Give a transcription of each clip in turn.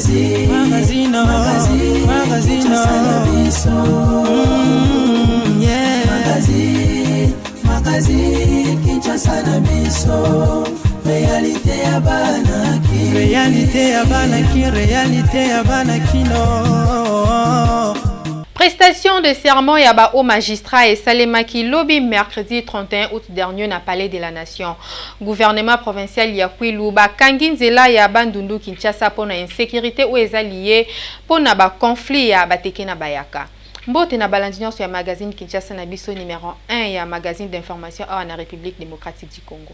Magazine Kinshasa na biso réalité ya banaki réalité ya banakino. Prestation de serment yaba au magistrat et Salemaki lobby mercredi 31 août dernier na Palais de la Nation. Gouvernement provincial ya Kwiluba Kanginzela yaba Ndundu Kinshasa pona insécurité ou ezalié pona ba conflit ya bateke na bayaka. Mbote na balandinion sur ya magazine Kinshasa na biso numéro 1 ya magazine d'information en République démocratique du Congo.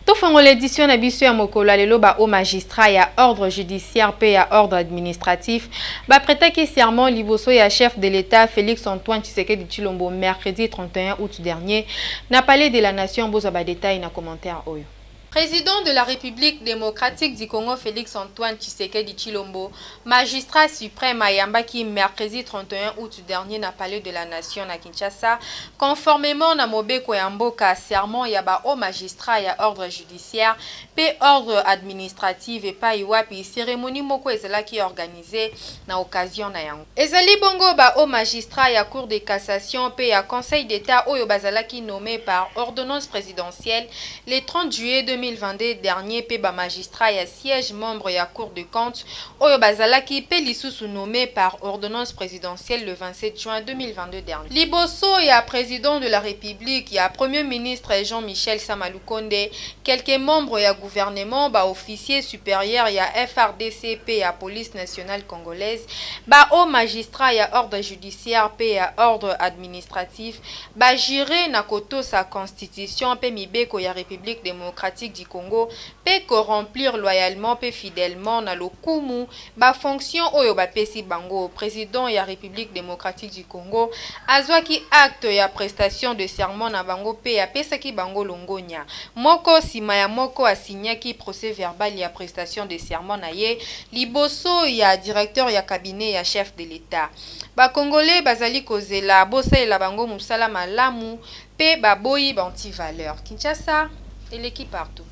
Tofongo l'édition na biso ya mokolo lelo ba au magistrat ya ordre judiciaire pe ya ordre administratif ba prêtaki serment liboso ya chef de l'État Félix Antoine Tshisekedi Tshilombo mercredi 31 août dernier na Palais de la Nation. Boza ba détail na commentaire oyo. Président de la République démocratique du Congo Félix Antoine Tshisekedi Tshilombo, magistrat suprême à Yambaki mercredi 31 août dernier na Palais de la Nation à Kinshasa, conformément na Mobeko Yamboka serment yaba au magistrat ya ordre judiciaire, pe ordre administratif et pa iwapi cérémonie moko ezalaki organisée na occasion na yango. Ezali bongo ba au magistrat ya cour de cassation pe ya conseil d'état oyo bazalaki nommé par ordonnance présidentielle le 30 juillet 2022 dernier pe ba magistrat ya siège membre ya cour de compte oyo bazalaki pe lisusu nommé par ordonnance présidentielle le 27 juin 2022 dernier. Liboso ya président de la République ya premier ministre Jean-Michel Samalukonde, quelques membres ya gouvernement ba officier supérieur ya FRDC pe ya police nationale congolaise, ba au magistrat ya ordre judiciaire pe ya ordre administratif, ba juré na koto sa constitution pe mibeko ya République démocratique du Congo pe corromplir loyalement pe fidèlement na lokumu ba fonction oyo ba pesi bango. Président ya République démocratique du Congo azwaki acte ya prestation de serment na bango pe ya pesaki bango longonya moko sima ya moko asignaki procès verbal ya prestation de serment na ye liboso ya directeur ya cabinet ya chef de l'État. Ba Congolais bazali kozela bosa la bango musala malamu pe baboyi banti valeur. Kinshasa et l'équipe partout.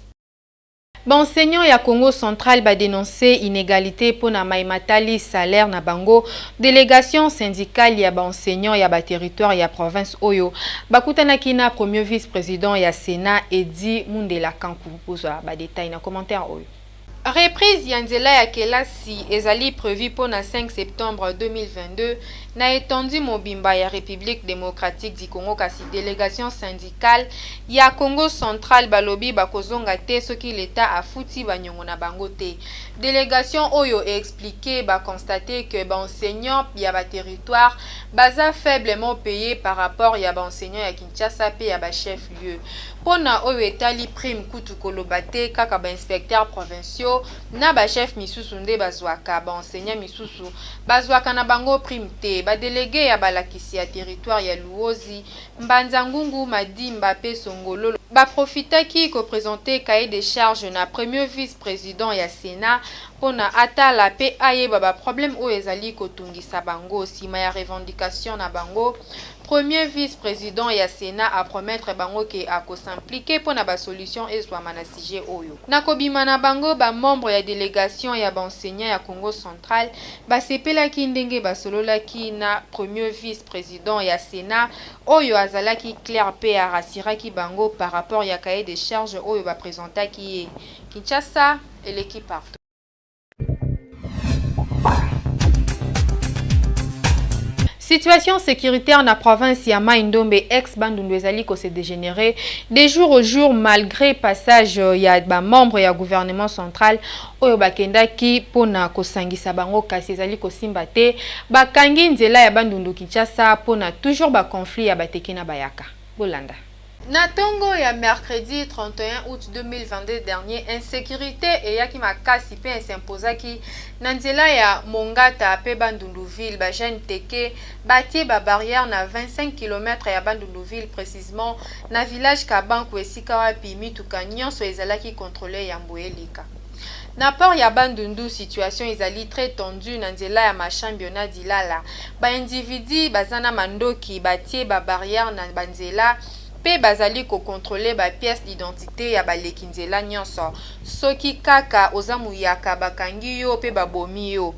Enseignant ya Congo central ba dénoncer inégalité pour na maimatali salaire na bango. Délégation syndicale ya ba enseignant ya ba territoire ya province oyo bakutanaki na premier vice-président ya Sénat Edi Mundela Kanku. Boza ba détail na commentaire oyo. Reprise yanzela ya kelasi ezali prévu pour na 5 septembre 2022 na étendu mobimba ya République démocratique du Congo kasi délégation syndicale ya Congo central balobi bakozonga te soki l'État afuti banyongo na bango te. Délégation oyo expliqué ba constater que ba enseignants ya ba territoire baza faiblement payé par rapport ya ba enseignants ya Kinshasa pe ya ba chef lieu. Pona oyo etali prime kutu kolobate kaka ba inspecteur provinciaux na ba chef misusu nde bazwaka ba enseignant misusu bazwaka na bango prime te. Ba délégué ya balakisi ya territoire ya Luozi Mbanza Ngungu Madimba pe Songolo ba profitaki ko présenter cahier de charges na premier vice-président ya Sénat pona atala pe ayeba ba problème o ezali kotungisa bango sima ya revendication na bango. Premier vice-président ya Sénat a promettre bango ke ako s'impliquer pona ba solution ezwa mana sujet oyo. Na kobima na bango ba membre ya délégation ya ba enseignant ya Congo central ba sepelaki ndenge ba sololaki na premier vice-président ya Sénat oyo azalaki clair pe arasiraki bango par rapport ya cahier de charges oyo ba présentaki Kinshasa et l'équipe partout. Situation sécuritaire na province ya Maindombe ex-Bandundu ezali ko se dégénérer de jour au jour malgré passage ya ba membre ya gouvernement central oyo bakendaki pona kosangisa bango kasi ezali ko simba te bakangi nzela ya Bandundu Kinshasa pona toujours ba conflit ya bateki na bayaka. Bolanda. Na tongo ya mercredi 31 août 2022 dernier, insécurité et yaki makasi pe s'imposaki na nzela ya Mongata pe Bandunduville ba jeune teke batie ba barrière na 25 km ya Bandunduville précisément na village Kabanku esika wapi mituka nyonso ezalaki contrôlé ya Mboelika. Na port ya Bandundu, situation ezali très tendue na nzela ya machampionnat dilala. Ba individu bazana mandoki batie ba barrière na banzela pe bazali ko contrôler ba pièce d'identité ya baleki nzela nyonso soki kaka oza muyaka bakangi yo pe babomi yo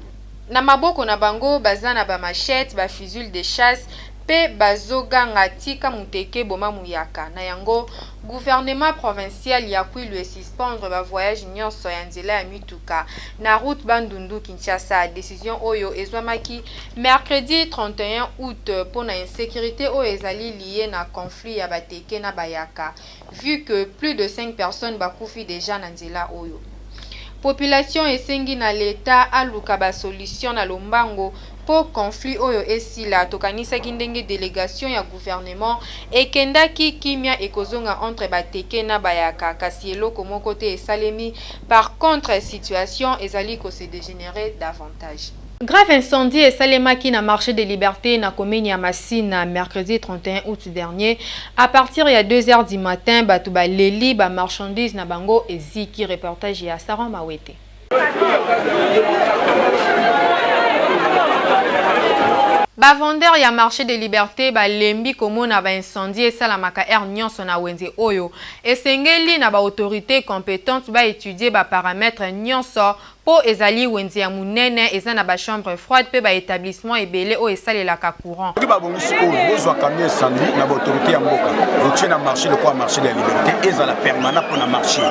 na maboko na bango bazana ba machette ba fusil de chasse pe bazoganga tika muteke boma muyaka na yango gouvernement provincial ya kwilu suspendre ba voyage nyonso ya nzela ya mituka na route Bandundu Kinshasa. Décision oyo ezwamaki mercredi 31 août pour na insécurité oyo ezali lié na conflit ya bateke na bayaka vu que plus de 5 personnes bakufi déjà na nzela oyo. Population esengi na l'État aluka ba solution na lombango pour conflit oyo esila tokanisaki ndenge délégation ya gouvernement ekendaki kimia ekozonga entre bateke na bayaka kasi eloko moko te esalemi. Par contre situation ezali ko se dégénérer davantage. Grave incendie et salemaki na marché des libertés na commune ya Massina mercredi 31 août dernier à partir de 2h du matin batu ba leli ba marchandises na bango eziki. Reportage ya Saran Mawete. Ba vendeur ya marché des libertés ba lembi komona ba incendie et salamaka nyonso na wenze oyo esengeli na ba autorité compétente ba étudier ba paramètres nyonso po ezali wenze ya munene eza na ba chambre froide pe ba établissement ebele o esalelaka courant. Ba bongisi oyo bozwa kamio incendie na ba autorité ya mboka routier na marché le quoi marché des libertés ezala permanent pour na marché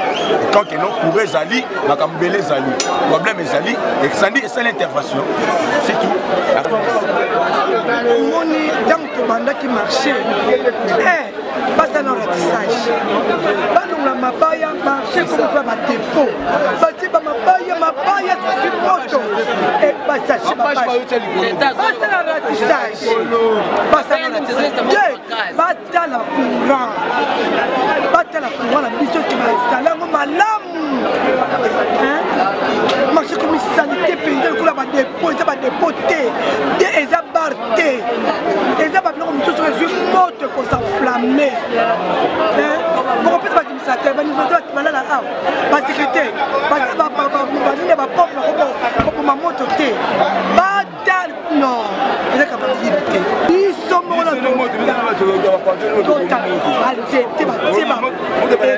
quand que non pour ezali makambele ezali problème ezali incendie et c'est l'intervention c'est tout. Moni dans le mandat qui marchait, passe à notre ratissage. Balon la mabaya marché comme on peut ma dépôt. Bati ba mabaya sur moto. Et passage passe à la ratissage. Passe à la ratissage. Bata la courant. Bata la courant la mission qui m'a installé en malam. Marché comme sanité pendant que la ba dépôt, ça va dépoter. Des barté. Et ça va bien comme sur une moto qu'on s'enflamme. Pourquoi pas l'administrateur, la sécurité, ma propre ma moto. Non, il y a capacité. Ils sont morts là.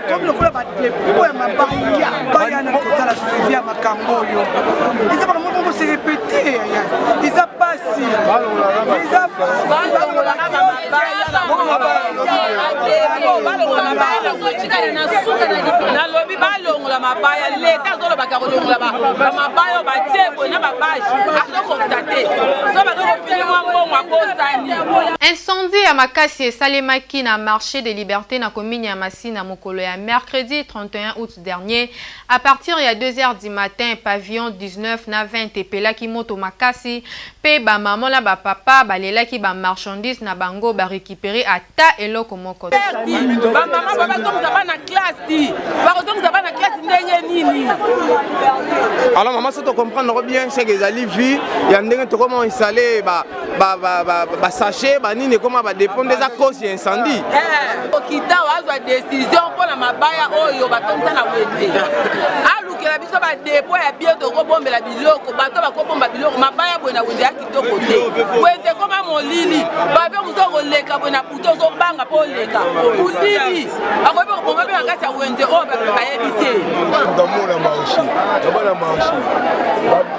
Comme le coup là, la suivi à ma camboyo. Ils ont vraiment se répéter. Ils ont passé. Ils ont incendie à Makasi et Salemaki na marché des libertés na commune ya Massina mokolo ya mercredi 31 août dernier à partir de 2h du matin pavillon 19 na 20 epelaki moto makasi pe ba maman la ba papa balelaki ba marchandise na bango ba récupérer ata eloko moko. Ba maman baba zonga ba na classe ba zonga ba na classe ndenge nini. Alors maman ça te comprendre bien c'est que les vie il y a ndenge to comment installer ba sachet ba nini comment ba dépendre des causes incendie. Okita wazwa décision pour la mabaya oyo batonza na wete. Alukela biso ba dépôt ya bien to ko bombela biloko bato ba ko bomba biloko mabaya bona wende ya kitoko te. Wete koma molili ba be muzo ko leka bona puto zo banga po leka. Ulili akobe ko bomba be ngati ya wende o ba yebite. Ndamona marché. Ndamona marché.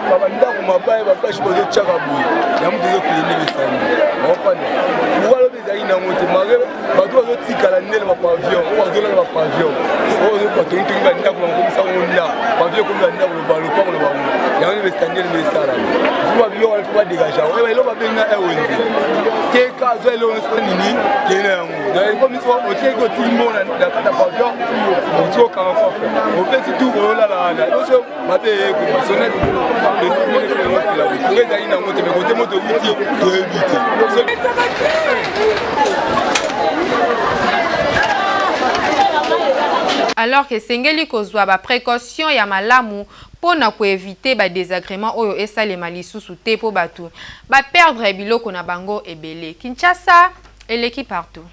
Baba ndako mabaya ba kashi boze chaka boye. Ya muto zo kuline besani. Okwana. Walo bezali na moto mare bato zo tikala nele ba pavillon. O zo la ba pavillon. O zo ba tonto ngi ndako ko misa wona. Pavillon ko ndako lo ba lo pa lo ba. Ya ni besani ni besara. Fuba bilo wala fuba dégager. O elo ba benga e wende. Ke ka zo elo nini kena yango. Na ko miso o ke ko timbo na kata pavillon. O zo ka ko. O petit tout o la la. O so ba be ko sonnet. Alors que sengeli kozwa ba précaution ya malamu pona ko éviter ba désagrément oyo esalema lisusu te po batu ba perdre biloko na bango ebele. Kinshasa eleki partout.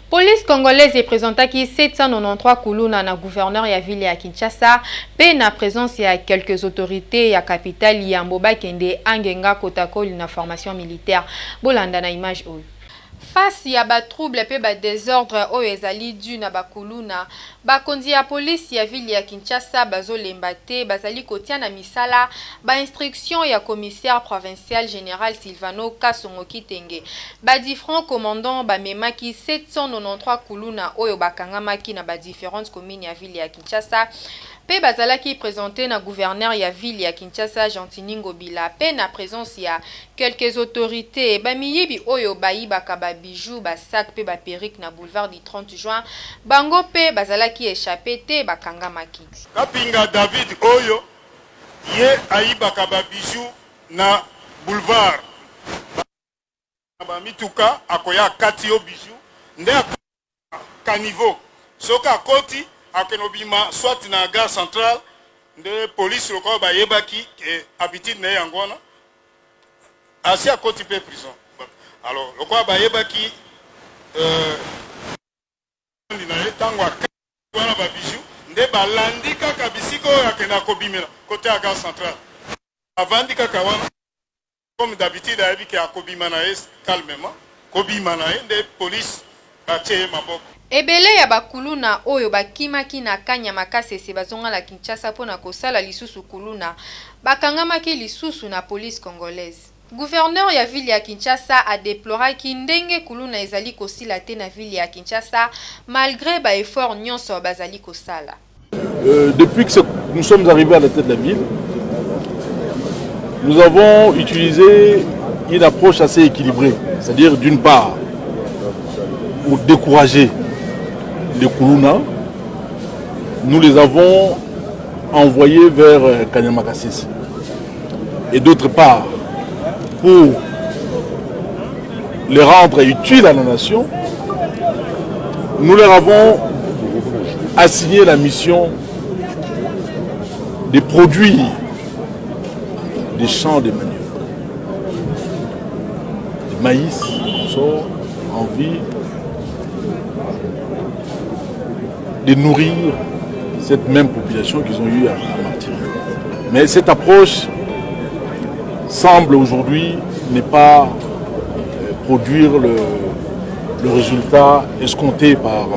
Police congolaise présentaki 793 kuluna na gouverneur ya ville ya Kinshasa pe na présence ya quelques autorités ya capitale ya Mboba Kende Angenga Kotakoli na formation militaire. Bolanda na image oyo. Face ya ba trouble pe ba désordre oyo ezali dû na bakuluna, bakonzi ya police ya ville ya Kinshasa bazolemba te bazali kotia na misala ba instruction ya commissaire provincial général Silvano Kasongo Kitenge. Ba différents commandants ba memaki 793 kuluna oyo bakangamaki na ba différentes communes ya ville ya Kinshasa. Pe bazalaki présenté na gouverneur ya ville ya Kinshasa Jantiningo Bila pe na présence ya quelques autorités bamiyibi oyo bayibaka ba bijoux ba sac pe ba perruque na boulevard du 30 juin bango pe bazalaki échappé te bakangamaki. Kapinga David oyo ye ayibaka ba bijoux na boulevard ba mituka akoya kati yo bijoux nde kanivo soka koti akenobima soit na gare centrale de police loko ba yebaki habitude na yangona asi à côté de prison. Alors loko ba yebaki ndina tangwa wana ba bijou nde balandi kaka bisiko akena kobimela côté à gare centrale avandi kaka wana comme d'habitude ayebiki akobima na calmement kobima na nde police atie maboko. Ebele ya bakuluna oyo bakimaki na kanya makasese bazonga la Kinshasa pona kosala lisusu kuluna bakangamaki lisusu na police congolaise. Gouverneur ya ville ya Kinshasa a déploré ki ndenge kuluna ezali kosila te na ville ya Kinshasa malgré ba effort nyonso bazali kosala. Depuis que nous sommes arrivés à la tête de la ville, nous avons utilisé une approche assez équilibrée, c'est-à-dire d'une part pour décourager les Kuluna, nous les avons envoyés vers Kanyamakasese. Et d'autre part, pour les rendre utiles à la nation, nous leur avons assigné la mission de produire des champs de manioc, du maïs, sort, envie, de nourrir cette même population qu'ils ont eu à martyrer. Mais cette approche semble aujourd'hui ne pas produire le résultat escompté par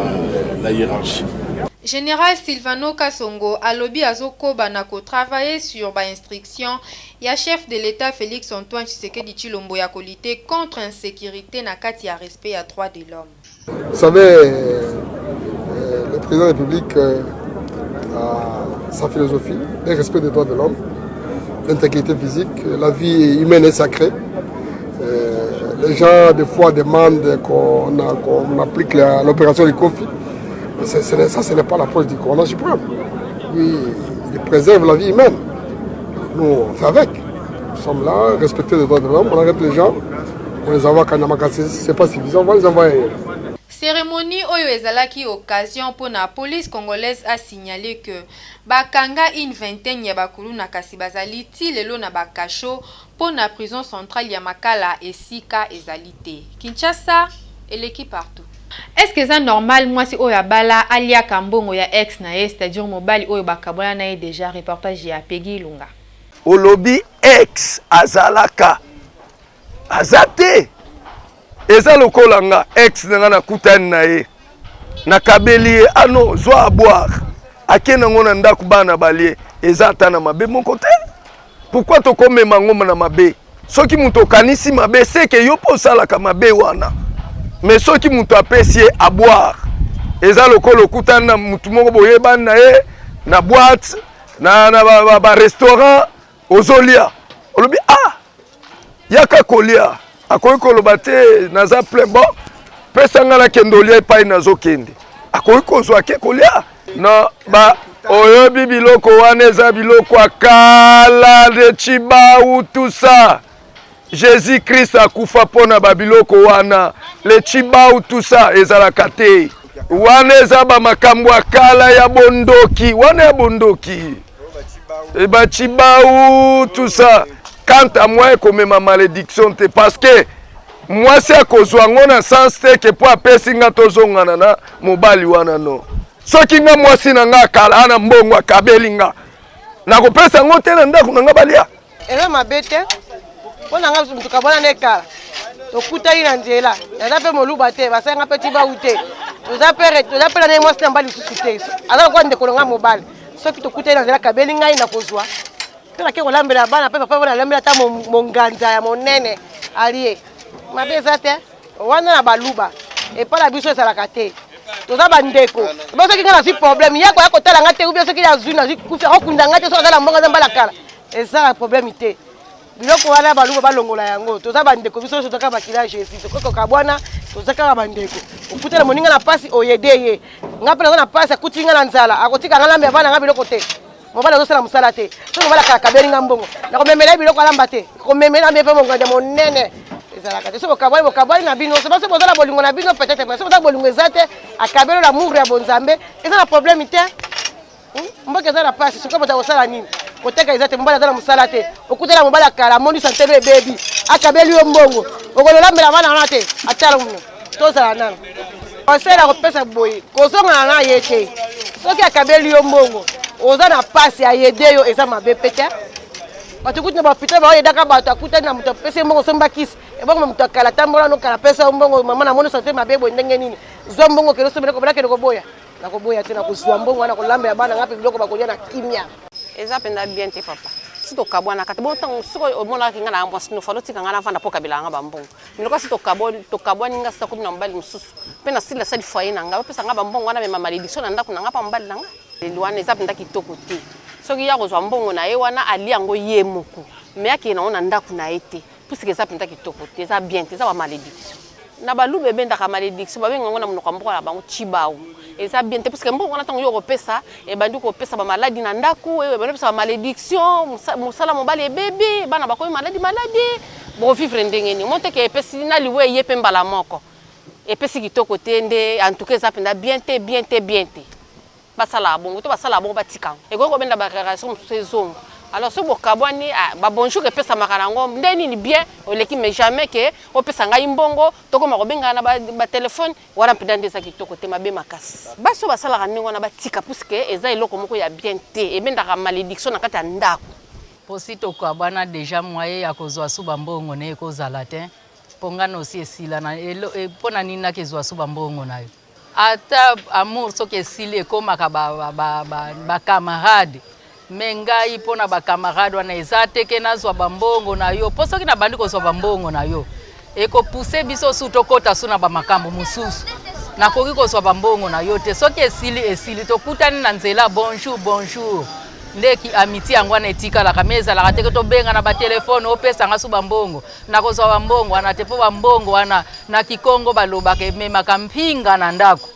la hiérarchie. Général Silvano Kasongo alobi azokoba na ko travailler sur ba instruction ya chef de l'État Félix Antoine Tshisekedi Tshilombo ya lutter contre insécurité na kati ya respect ya droits de l'homme. Vous savez, le président de la République a sa philosophie, le respect des droits de l'homme, l'intégrité physique, la vie humaine est sacrée. Les gens des fois demandent qu'on applique l'opération du conflit. Ça, ce n'est pas l'approche du commandant suprême. Lui, il préserve la vie humaine. Nous, on fait avec. Nous sommes là, respecter les droits de l'homme, on arrête les gens, on les envoie à Kanyamakasese, c'est pas suffisant, on va les envoyer ailleurs. Cérémonie oyo ezalaki occasion pour la police congolaise a signalé que bakanga une vingtaine ya bakuluna kasi bazali ti lelo na bakacho pour la prison centrale ya Makala et Sika ezalité. Kinshasa et l'équipe partout. Est-ce que c'est normal moi si oya bala alia kambongo ya ex na c'est-à-dire mobile oyo bakabola na déjà reportage ya Peggy Lunga. Olobi ex azalaka azate eza lokolanga ex nga na kutani na ye na kabeli ano zo a boire akena ngona ndako bana balie eza tana mabe mon côté. Pourquoi to comme mangoma na mabe soki muto kanisi mabe c'est que yo posala ka mabe wana mais soki muto apesi a boire eza lokolo kutani na mutu moko boyeba na ye na boîte na ba restaurant ozolia olobi ah yaka kolia akoki koloba te naza plein bon pesa nga na kendolia epai nazokende akoki kozwa ke kolia na ba oyobi biloko wana eza biloko akala de Chibau tout ça. Jésus Christ akufa pona ba biloko wana le Chibau tout ça ezalaka te wana eza ba makambo akala ya bondoki wana ya bondoki et ba Chibau tout ça. Quant à moi, comme ma malédiction, parce que mwasi akozwa ngo na sens te ke po apesi nga tozongana na mobali wana no. Soki nga mwasi na nga kala ana mbongo akabeli nga nakopesa ngo te na ndako na nga balia. Ela mabete pona nga mutu kabona nekala tokuta ina nzela naza pe moluba te basanga petit ba ute tozapela na mwasi na mbali susu te azala kwa ndeko nga mobali soki tokuta ina nzela kabeli ngai na kozwa tena ke kolambela bana pe papa bona lambela ta monganza ya monene alie mabeza te wana na baluba e pa la biso ezalaka te toza bandeko soki nga na si problème yako tala nga te ubia soki azwi na kufa okunda nga te so azala mbongo za mbala kala ezala problème te biloko wana baluba balongola yango toza bandeko biso so toka bakila Jésus tokoko kabwana toza kaka bandeko okutela moninga na pasi oyede ye nga pe na pasi akuti nga na nzala akotika nga lambe bana nga biloko te mobala zosala musala te so mobala kaka kabeli nga mbongo na komemela biloko alamba te komemela mbe pe mongaja monene ezalaka te so bokabwani na bino so baso bozala bolingo na bino peut-être mais so bozala bolingo eza te akabelo l'amour ya bonzambe eza na problème te mboka eza na pasi soki bota kosala nini koteka eza te mobala aza na mosala te okutela mobala kala mondi santebe ebebi akabeli yo mbongo okololambela bana wana te atala muno tozala nano osala kopesa boye kozongana na ye te soki akabeli yo mbongo oza na pasi ayede yo eza mabe pete bato kuti na bapita baoyedaka bato akutani na moto apesi mbongo somba kisi ebongo moto akala tambola nokala pesa mbongo mama na mono sante mabe boye ndenge nini zwa mbongo kelo sombela ko balake koboya na koboya te na kozwa mbongo wana kolamba ya bana ngape biloko bakolia na kimia eza penda bien te papa si tokabwana kati bon tango siko omonaka nga na mwasi no falo tika nga na vanda poka bilanga bambongo miloko si tokabwani nga sa komi na mbali mususu pe na sila sali foyer na nga pesa nga bambongo wana mema malédiction na ndako na nga pa mbali na nga lelwana eza penda kitoko te soki ya kozwa mbongo na ye wana ali yango ye moko me yake na ona ndako na ye te puisque eza penda kitoko te eza bien te eza ba malédiction na balu bebe ndaka malédiction babenga ngo na monoko mboka na bango chibao eza bien te puisque mbongo wana tango yo kopesa e bandi kopesa ba maladie na ndako e bandi kopesa ba malédiction musala mobali e bebe bana bakoyi maladie bo vivre ndenge ni monte ke epesi na liwe ye pe mbala moko epesi kitoko te nde en tout cas eza penda bien te basala bongo to basala bongo batika eko ko benda ba relation saison alors so bokabwani ba bonjour ke pesa makarango ndeni ni bien oleki mais jamais ke o pesa ngai mbongo to ko makobenga na ba téléphone wala mpenda ndeza kitoko te mabe makasi baso basala kaningo na batika puisque eza eloko moko ya bien te e benda ka malédiction na kati ya ndako posito kwa bana déjà moye ya kozwa suba mbongo ne kozala te pongana aussi esila na pona nini na kezwa suba mbongo nayo ata amour soki esili ekomaka ba camarade me ngai mpona ba camarade wana eza teke nazwa bambongo na yo po soki na bandi kozwa bambongo na yo ekopuse biso su tokota su na bamakambo mosusu nakoki kozwa bambongo na yo te soki esili tokutani na nzela bonjour ndeki amitié yango wana etikalaka me ezalaka teke tobenga na batelefone opesanga su bambongo nakozwa bambongo wana te po bambongo wana na Kikongo balobaka ememaka mpinga na ndako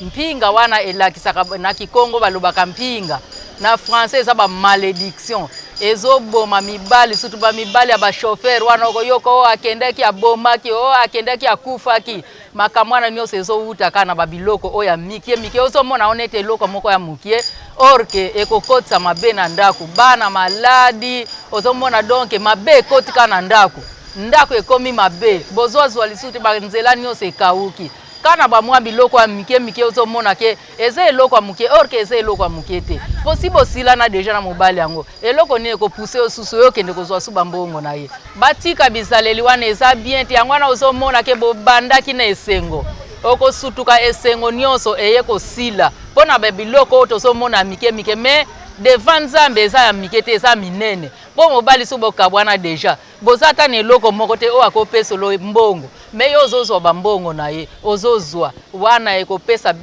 mpinga wana elakisaka na Kikongo balobaka mpinga na français eza ba malédiction ezoboma mibali surtout ba mibali ya ba chauffeur wana koyoko akendaki abomaki akendaki akufaki makamwana nyose ezowuta kana ba biloko oya mikie ozomona onete eloko moko ya mukie orke ekokotsa mabe na ndako bana maladi ozomona donc mabe ekotika na ndako ekomi mabe bozozwa lisuti ba nzela nyose ekauki kana ba mwa biloko ya mikie ozomona ke eze eloko ya mukie orke eze eloko ya mukie te possible sila na deja na mobali yango eloko ni ekopuse osusu yo kende kozwa su bambongo na ye batika bizaleli wana eza bien te yango wana ozomona ke bobandaki na esengo okosutuka esengo nyonso eye kosila pona ba biloko tozomona mikie me devant Nzambe eza ya mikie te eza minene po mobali so bokabwana deja bozata na eloko moko te o akopesa lo mbongo me yo ozozwa bambongo na ye ozozwa wana ekopesa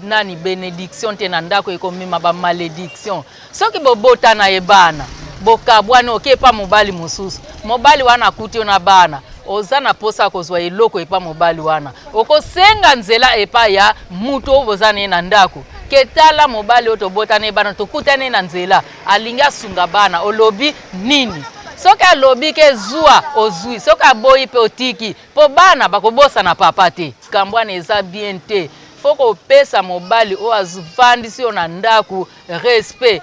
nani bénédiction te na ndako ekomima ba malédiction soki bobota na ye bana bokabwana okepa mobali mosusu mobali wana akuti na bana oza na posa kozwa eloko epa mobali wana okosenga nzela epa ya mutu obozane na ndako ketala mobali otobotane bana tokutane na nzela alinga sunga bana olobi nini soki alobi ke zwa ozwi soki aboyi pe otiki po bana bakobosa na papa te kambwana eza bien te foko pesa mobali o azvandisi yo na ndako respect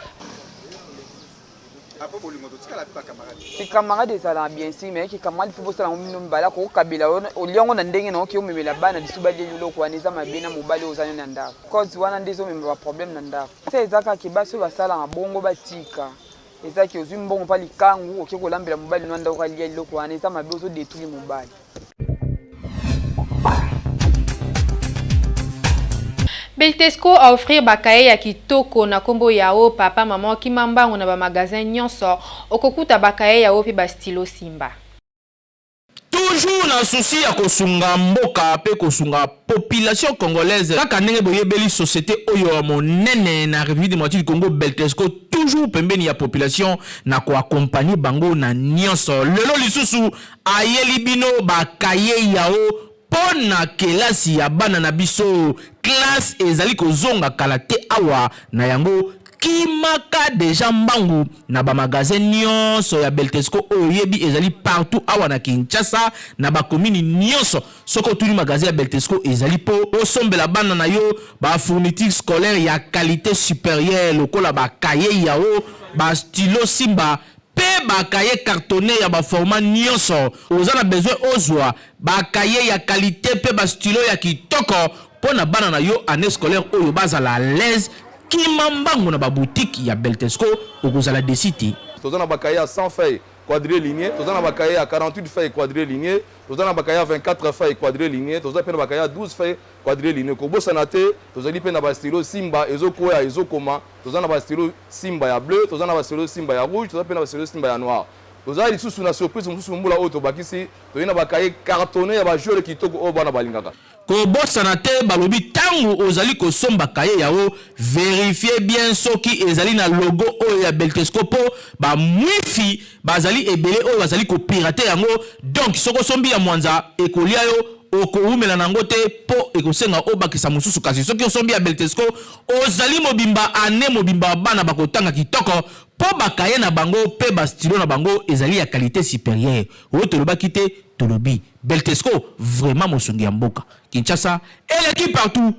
Ki camarade ezala bien sûr mais ki camarade faut bosala ngomino mbala ko kabila oliongo na ndenge na oki omemela bana lisuba de loko wana eza mabena mobali ozana na ndako cause wana ndezo memba ba problème na ndako se ezaka ki baso basala na bongo batika ezaki ozwi mbongo pa likangu oki kolambela mobali no ndako alia loko wana eza mabe ozo détruire mobali. Beltesco a offrir bakaye ya kitoko na kombo yao papa maman kimambango na ba magasin nyonso okokuta bakaye yao pe ba stylo Simba. Toujours na souci ya kosunga mboka pe kosunga population congolaise kaka ndenge boyebeli société oyo monene na République démocratique du Congo Beltesco toujours pembeni ya population na ko accompagner bango na nyonso lelo lisusu ayeli bino bakaye yao pona kelasi ya bana na biso classe ezali kozonga kala te awa na yango kimaka deja mbangu na ba magasin nyonso ya Beltesco oyo yebi ezali partout awa na Kinshasa na ba commune nyonso soko tuni magasin ya Beltesco ezali po osombela bana na yo ba fourniture scolaire ya qualité supérieure lokola ba cahier yao ba stylo Simba pe ba cahier cartonné ya ba format nyonso ozana besoin ozwa ba cahier ya qualité pe ba stylo ya kitoko pona bana na yo année scolaire oyo bazala à l'aise kimambango na ba boutique ya Beltesco okozala desiti tozana ba cahier à 100 feuilles quadriligne tozana ba cahier à 48 feuilles quadriligne tozana ba cahier à 24 feuilles quadriligne tozana pe na ba cahier à 12 feuilles quadriligne ko bosana te tozali pe na ba stylo Simba ezokoya ezokoma tozana ba stylo Simba ya bleu tozana ba stylo Simba ya rouge tozana pe na ba stylo Simba ya noir tozali lisusu na surprise mususu mbula oyo tobakisi toyina ba cahier cartonné ya ba joueur kitoko oyo bana balingaka ko bosana te balobi tangu ozali kosomba kaye yao vérifier bien soki ezali na logo oyo ya Beltesco po ba mwifi bazali ebele oyo bazali ko pirater yango donc soko sombi ya mwanza ekolia yo okoumela nango te po ekosenga obakisa mususu kasi soki osombi ya Beltesco ozali mobimba ane mobimba bana bakotanga kitoko po bakaye na bango pe ba stylo na bango ezali ya qualité supérieure o tolobaki te tolobi Beltesco vraiment mosungi ya mboka Kinshasa et l'équipe partout.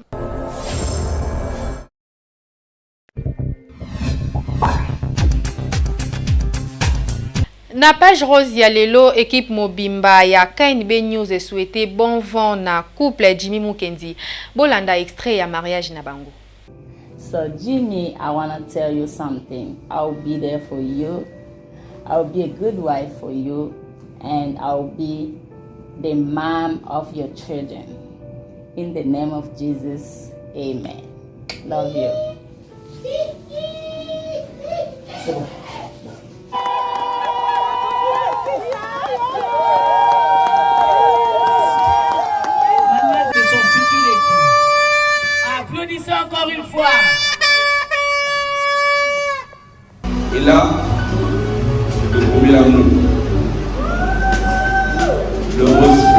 Na page rose ya lelo équipe mobimba ya KNB News et souhaité bon vent na couple Jimmy Mukendi. Bolanda extrait ya mariage na bango. So Jimmy, I want to tell you something. I'll be there for you. I'll be a good wife for you and I'll be the mom of your children. In the name of Jesus, amen. Love you. Applaudissez encore une fois. Et là, le premier amour, le respect.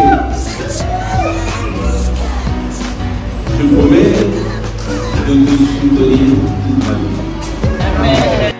Je promets de te soutenir toute ma vie. Amen.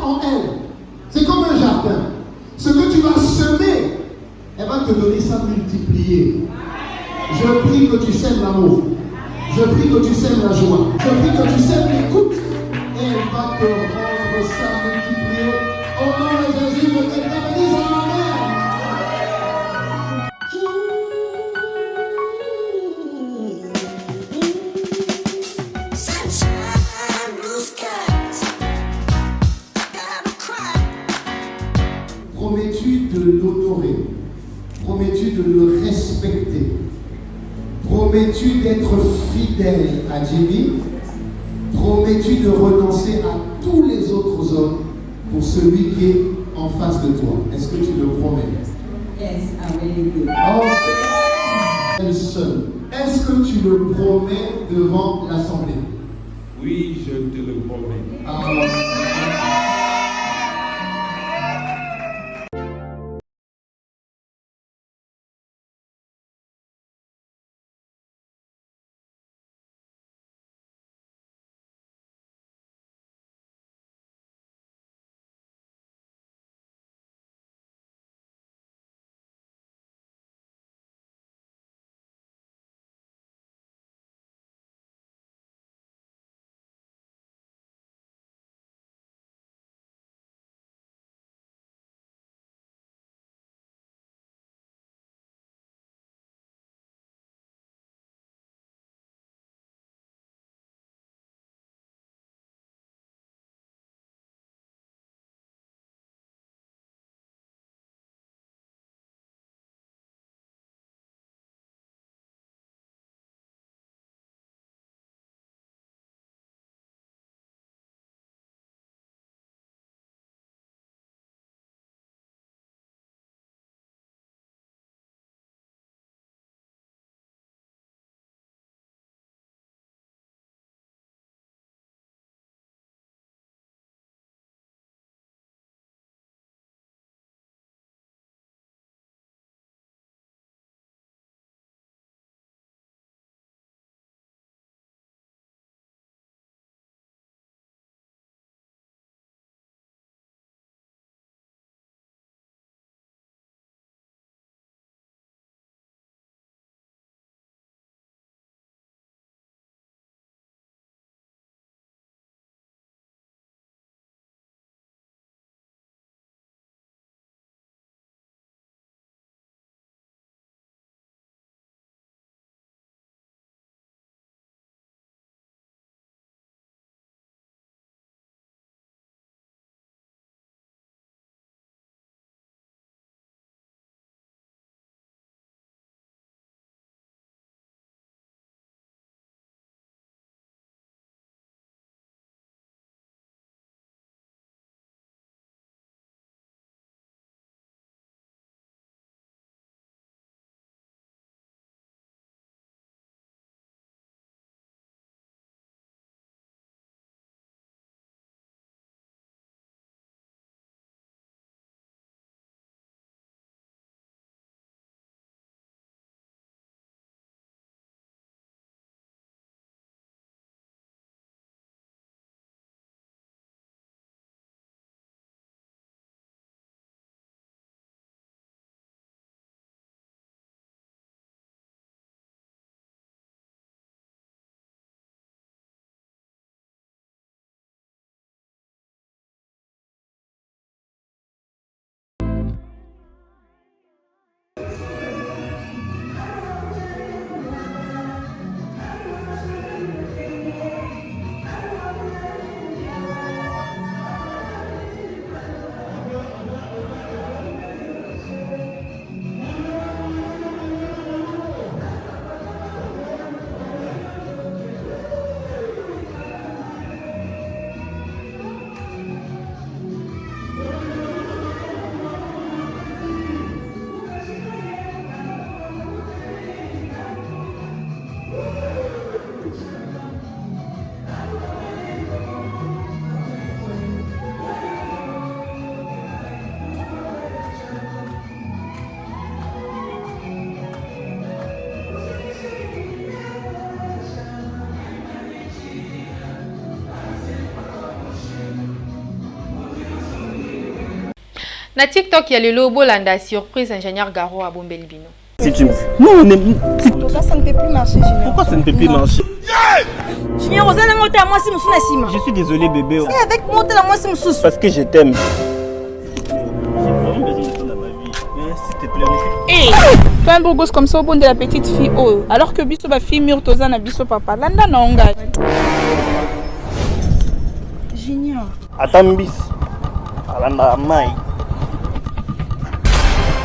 En elle. C'est comme un jardin. Ce que tu vas semer, elle va te donner ça multiplié. Je prie que tu sèmes l'amour. Je prie que tu sèmes la joie. Je prie que tu sèmes l'écoute. Et elle va te rendre ça multiplié. Au nom de Jésus, que quelqu'un me dise amen. Promets-tu de l'honorer? Promets-tu d'être fidèle à Jimmy? Promets-tu de renoncer à tous les autres hommes pour celui qui est en face de toi? Est-ce que tu le promets? Yes, I really do. Elle seule. Est-ce que tu le promets devant l'Assemblée? Oui, je te le promets. Na TikTok, il y a le lobo landa surprise ingénieur Garo à Bombelbino. Si tu... Non, on est... Pourquoi ça ne peut plus marcher, Junior? Pourquoi ça ne peut plus marcher? Junior, je suis désolé, bébé. C'est avec moi, moi, c'est parce que je t'aime. J'ai vraiment besoin de toi dans ma vie. S'il te plaît. Hey, toi un beau gosse comme ça au bon de la petite fille. Oh, alors que biso ba fille mûre toza na biso papa. Landa na onga. Junior. Attends, bis. Alanda mai.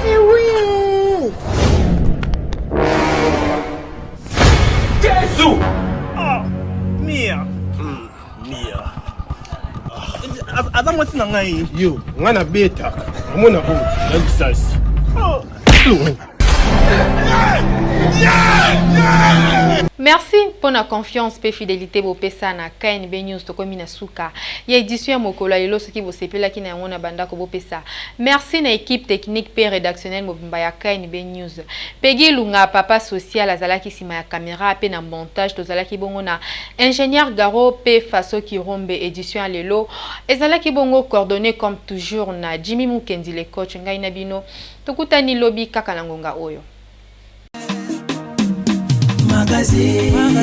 Eh oui. Sou. Mia. Mia. Aza mwasi na ngai. Yo, ngana beta. Amona bo. Ngisasi. Merci pour la confiance et fidélité pour pesa na KNB News to komina suka. Ya édition mokolo lelo soki bo sepela ki na ngona banda ko bo pesa. Merci na équipe technique et rédactionnelle mobimba ya KNB News. Pegi lunga papa social azalaki sima ya caméra pe na montage to zalaki bongo na ingénieur Garo pe faso ki rombe édition lelo. Ezalaki bongo coordonné comme toujours na Jimmy Mukendi le coach ngai na bino. Tokutani lobby kaka na ngonga oyo. Magazine,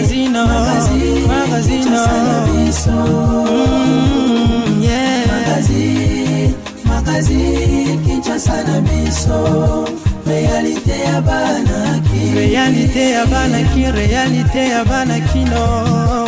Kinshasa na biso. Réalité ya banaki, réalité ya banaki, réalité ya banakino.